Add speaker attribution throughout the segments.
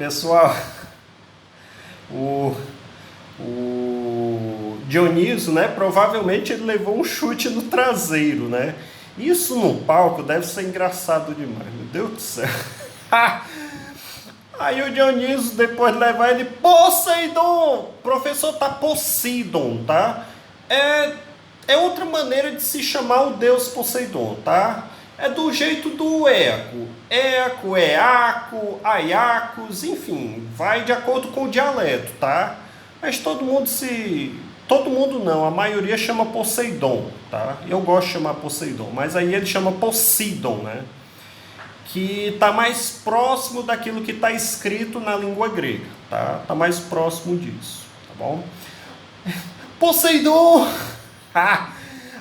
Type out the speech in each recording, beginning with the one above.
Speaker 1: Pessoal, o, o Dioniso, né? Provavelmente ele levou um chute no traseiro, né? Isso no palco deve ser engraçado demais, meu Deus do céu. Aí o Dioniso, depois de levar ele, Poseidon! O professor tá Poseidon, tá? É outra maneira de se chamar o deus Poseidon, tá? É do jeito do Eco. Eco, Eaco, Aiacos, enfim, vai de acordo com o dialeto, tá? Mas todo mundo se... Todo mundo não, a maioria chama Poseidon, tá? Eu gosto de chamar Poseidon, mas aí ele chama Poseidon, né? Que está mais próximo daquilo que está escrito na língua grega, tá? Está mais próximo disso, tá bom? Poseidon!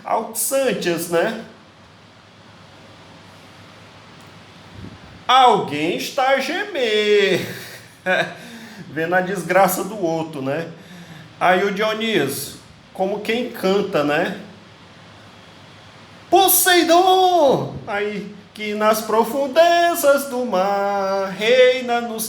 Speaker 1: Auxantias, né? Alguém está a gemer, vendo a desgraça do outro, né? Aí o Dioniso, como quem canta, né? Poseidon! Aí, que nas profundezas do mar reinas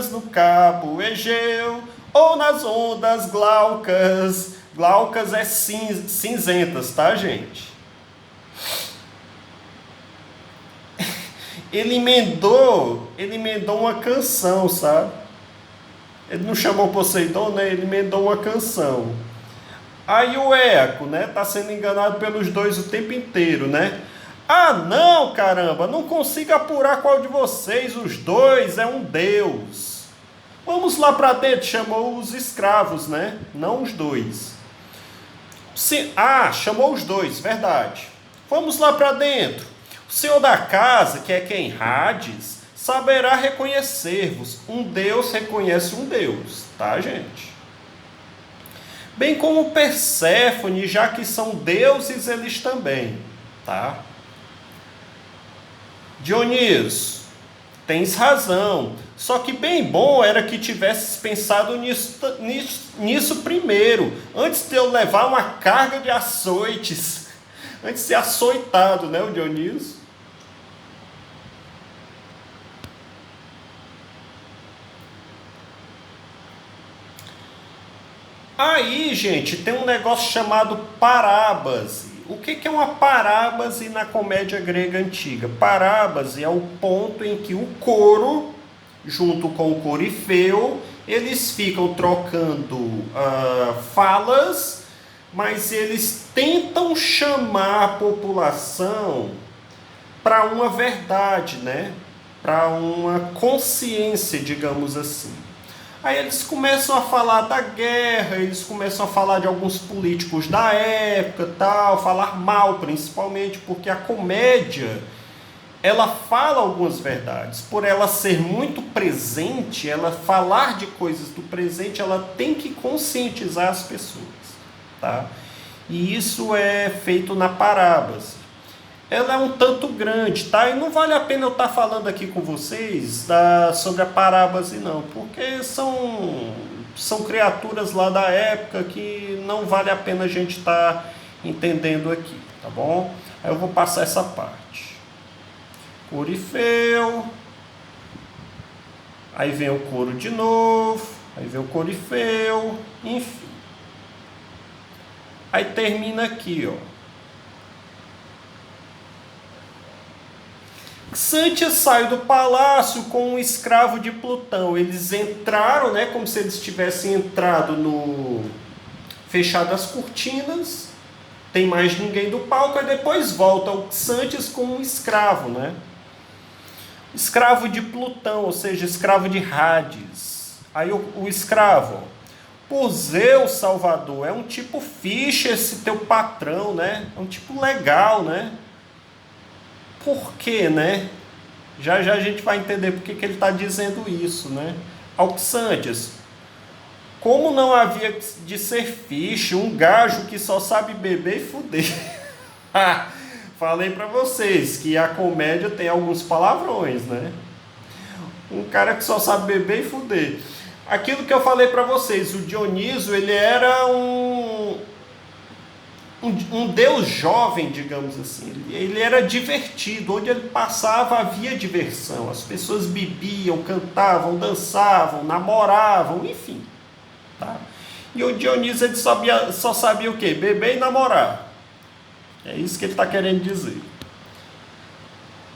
Speaker 1: no cabo Egeu ou nas ondas glaucas. Glaucas é cinzentas, tá, gente? Ele emendou uma canção, sabe? Ele não chamou Poseidon, né? Ele emendou uma canção. Aí o Eco, né? Tá sendo enganado pelos dois o tempo inteiro, né? Ah, não, caramba, não consigo apurar qual de vocês, os dois é um deus. Vamos lá para dentro, chamou os escravos, né? Não os dois. Chamou os dois, verdade. Vamos lá para dentro. O senhor da casa, que é quem Hades, saberá reconhecer-vos. Um deus reconhece um deus, tá, gente? Bem como Perséfone, já que são deuses eles também, tá? Dioniso, tens razão, só que bem bom era que tivesses pensado nisso primeiro, antes de eu levar uma carga de açoites, antes de ser açoitado, né, o Dioniso? Aí, gente, tem um negócio chamado parábase. O que é uma parábase na comédia grega antiga? Parábase é o ponto em que o coro, junto com o corifeu, eles ficam trocando falas, mas eles tentam chamar a população para uma verdade, né? Para uma consciência, digamos assim. Aí eles começam a falar da guerra, eles começam a falar de alguns políticos da época, tal, falar mal principalmente, porque a comédia, ela fala algumas verdades. Por ela ser muito presente, ela falar de coisas do presente, ela tem que conscientizar as pessoas, tá? E isso é feito na parábase. Ela é um tanto grande, tá? E não vale a pena eu estar falando aqui com vocês sobre a parábase, não, porque são criaturas lá da época que não vale a pena a gente estar entendendo aqui, tá bom? Aí eu vou passar essa parte. Corifeu, aí vem o coro de novo, aí vem o corifeu, enfim. Aí termina aqui, ó. Xantias sai do palácio com um escravo de Plutão. Eles entraram, né, como se eles tivessem entrado no... fechado as cortinas, tem mais ninguém do palco, e depois volta o Xantias com um escravo, né? Escravo de Plutão, ou seja, escravo de Hades. Aí o escravo, por Zeus, Salvador, é um tipo ficha esse teu patrão, né? É um tipo legal, né? Por quê, né? Já a gente vai entender por que ele está dizendo isso, né? Auxantias, como não havia de ser fixe um gajo que só sabe beber e fuder? Falei para vocês que a comédia tem alguns palavrões, né? Um cara que só sabe beber e fuder. Aquilo que eu falei para vocês, o Dioniso, ele era um Deus jovem, digamos assim. Ele era divertido, onde ele passava havia diversão. As pessoas bebiam, cantavam, dançavam, namoravam, enfim. Tá? E o Dionísio ele só sabia o quê? Beber e namorar. É isso que ele está querendo dizer.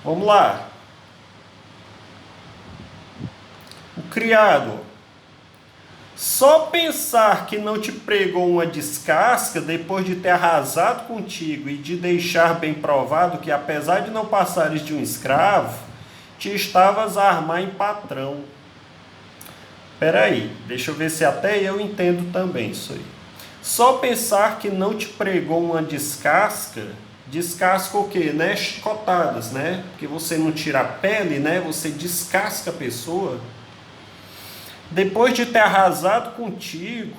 Speaker 1: Vamos lá. O criado. Só pensar que não te pregou uma descasca depois de ter arrasado contigo e de deixar bem provado que, apesar de não passares de um escravo, te estavas a armar em patrão. Peraí, deixa eu ver se até eu entendo também isso aí. Só pensar que não te pregou uma descasca, descasca o quê? Né? Chicotadas, né? Porque você não tira a pele, né? Você descasca a pessoa. Depois de ter arrasado contigo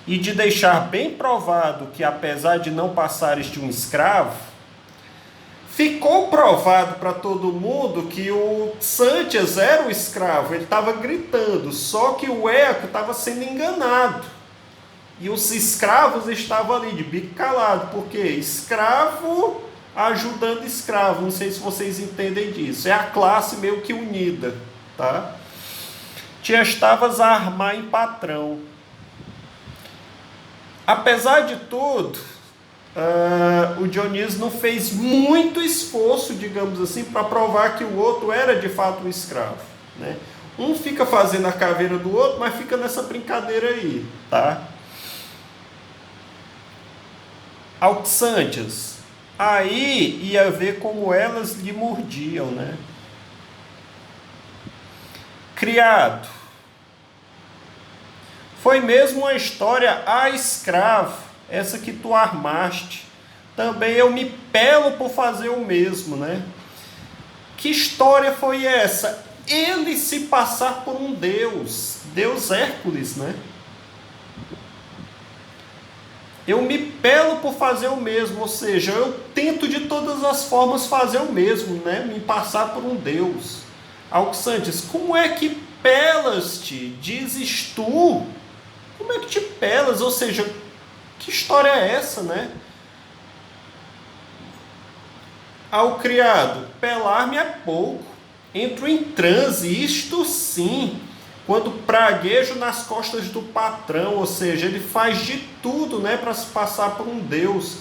Speaker 1: e de deixar bem provado que, apesar de não passares de um escravo, ficou provado para todo mundo que o Xanthias era o escravo, ele estava gritando, só que o Eco estava sendo enganado. E os escravos estavam ali de bico calado, porque escravo ajudando escravo, não sei se vocês entendem disso, é a classe meio que unida, tá? Te estavas a armar em patrão. Apesar de tudo, o Dionísio não fez muito esforço, digamos assim, para provar que o outro era de fato um escravo, né? Um fica fazendo a caveira do outro, mas fica nessa brincadeira aí, tá? Auxantias. Aí ia ver como elas lhe mordiam, né? Criado. Foi mesmo uma história a escravo, essa que tu armaste. Também eu me pelo por fazer o mesmo, né? Que história foi essa? Ele se passar por um deus, Deus Hércules, né? Eu me pelo por fazer o mesmo, ou seja, eu tento de todas as formas fazer o mesmo, né? Me passar por um deus. Auxantias, como é que pelas-te, dizes tu? Como é que te pelas? Ou seja, que história é essa, né? Ao criado, pelar-me é pouco. Entro em transe, isto sim, quando praguejo nas costas do patrão, ou seja, ele faz de tudo, né, para se passar por um deus.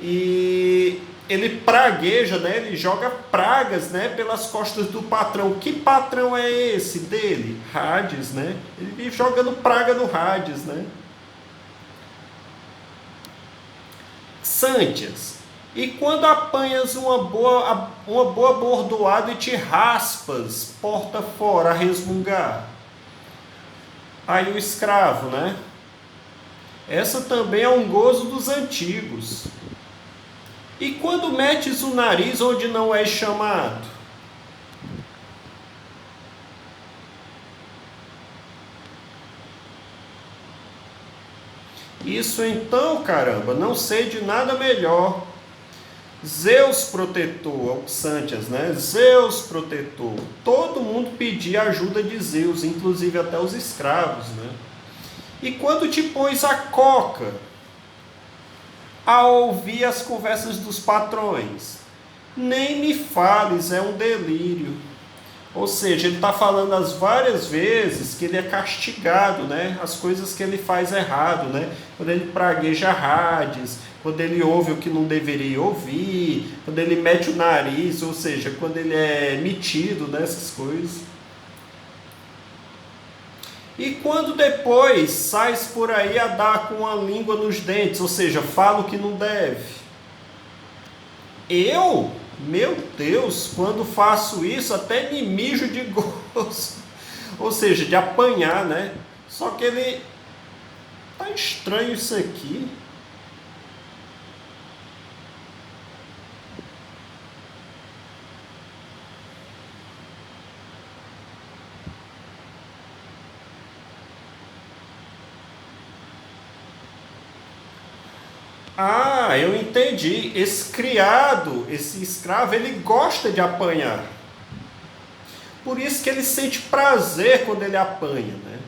Speaker 1: E ele pragueja, né, ele joga pragas, né, pelas costas do patrão. Que patrão é esse dele? Hades, né? Ele vive jogando praga no Hades, né? Xanthias. E quando apanhas uma boa bordoada e te raspas, porta fora a resmungar. Aí o escravo, né? Essa também é um gozo dos antigos. E quando metes o nariz onde não és chamado? Isso então, caramba, não sei de nada melhor. Zeus protetor, Auxantias, né? Zeus protetor. Todo mundo pedia ajuda de Zeus, inclusive até os escravos, né? E quando te pões a coca, a ouvir as conversas dos patrões, nem me fales, é um delírio. Ou seja, ele está falando as várias vezes que ele é castigado, né? As coisas que ele faz errado, né? Quando ele pragueja Hades, quando ele ouve o que não deveria ouvir, quando ele mete o nariz, ou seja, quando ele é metido nessas coisas. E quando depois sais por aí a dar com a língua nos dentes, ou seja, fala o que não deve. Eu, meu Deus, quando faço isso até me mijo de gozo. Ou seja, de apanhar, né? Só que ele... Tá estranho isso aqui. Ah, eu entendi. Esse criado, esse escravo, ele gosta de apanhar. Por isso que ele sente prazer quando ele apanha, né?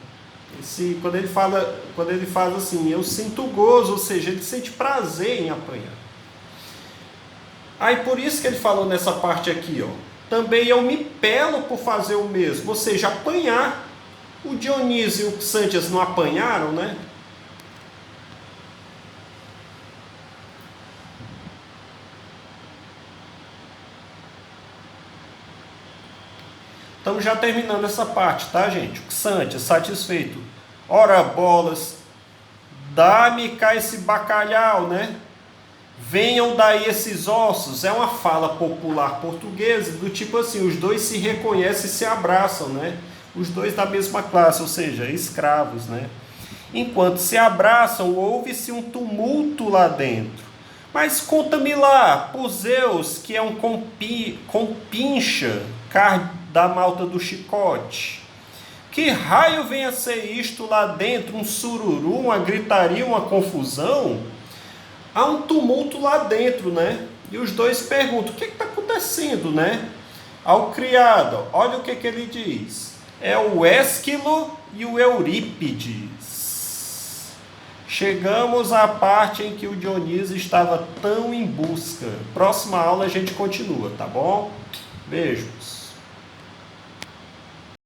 Speaker 1: Quando ele fala assim, eu sinto gozo, ou seja, ele sente prazer em apanhar. Aí por isso que ele falou nessa parte aqui, ó. Também eu me pelo por fazer o mesmo, ou seja, apanhar. O Dionísio e o Xanthias não apanharam, né? Estamos já terminando essa parte, tá, gente? O Xanthias, satisfeito. Ora bolas, dá-me cá esse bacalhau, né? Venham daí esses ossos. É uma fala popular portuguesa, do tipo assim, os dois se reconhecem e se abraçam, né? Os dois da mesma classe, ou seja, escravos, né? Enquanto se abraçam, ouve-se um tumulto lá dentro. Mas conta-me lá, por Zeus, que é um compincha, da malta do chicote. Que raio vem a ser isto lá dentro? Um sururu, uma gritaria, uma confusão? Há um tumulto lá dentro, né? E os dois perguntam, o que está acontecendo, né? Ao criado, olha o que ele diz. É o Ésquilo e o Eurípides. Chegamos à parte em que o Dionísio estava tão em busca. Próxima aula a gente continua, tá bom? Beijos.